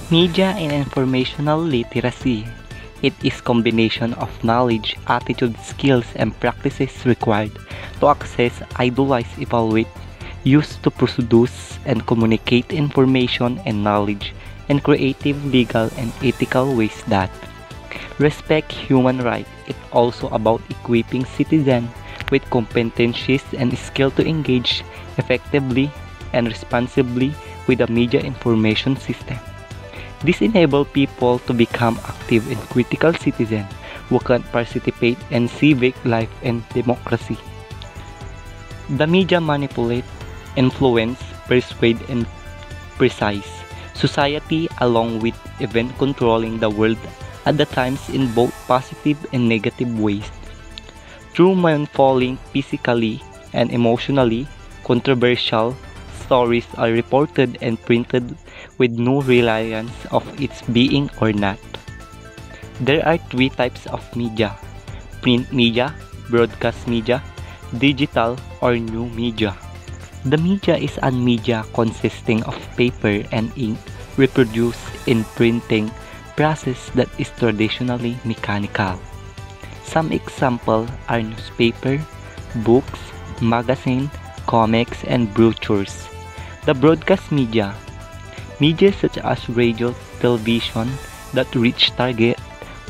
Media and informational literacy. It is combination of knowledge, attitude, skills, and practices required to access, idolize, evaluate, use to produce and communicate information and knowledge in creative, legal, and ethical ways that respect human rights. It's also about equipping citizens with competencies and skill to engage effectively and responsibly with the media information system. This enables people to become active and critical citizens who can participate in civic life and democracy. The media manipulate, influence, persuade, and precise society along with even controlling the world at the times in both positive and negative ways. Through falling physically and emotionally controversial stories are reported and printed with no reliance of its being or not. There are three types of media: print media, broadcast media, digital or new media. The media is a media consisting of paper and ink reproduced in printing process that is traditionally mechanical. Some examples are newspaper, books, magazine, comics, and brochures. The broadcast media such as radio, television that reach target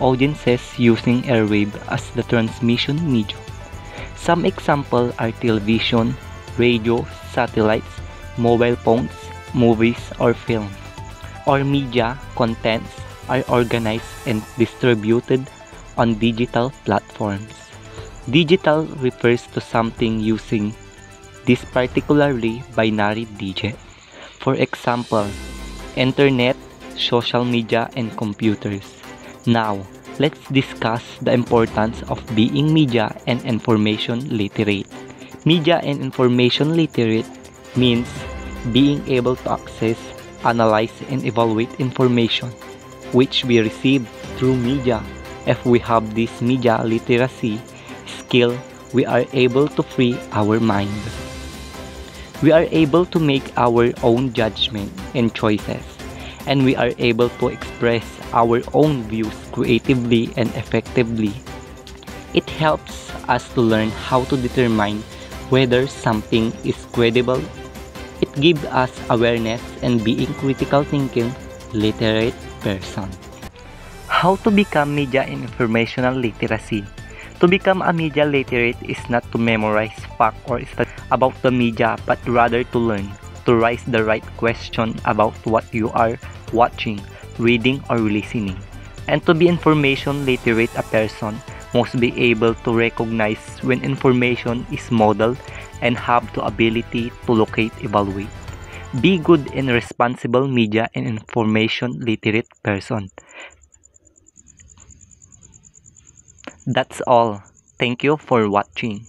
audiences using airwave as the transmission medium. Some examples are television, radio, satellites, mobile phones, movies, or film. Or media contents are organized and distributed on digital platforms. Digital refers to something using this particularly binary digit. For example, internet, social media, and computers. Now, let's discuss the importance of being media and information literate. Media and information literate means being able to access, analyze, and evaluate information which we receive through media. If we have this media literacy skill, we are able to free our mind. We are able to make our own judgment and choices, and we are able to express our own views creatively and effectively. It helps us to learn how to determine whether something is credible. It gives us awareness and being critical thinking, literate person. How to become media and informational literacy? To become a media literate is not to memorize facts or study about the media, but rather to learn, to raise the right question about what you are watching, reading, or listening. And to be information literate, a person must be able to recognize when information is modeled and have the ability to locate, evaluate. Be good and responsible media and information literate person. That's all. Thank you for watching.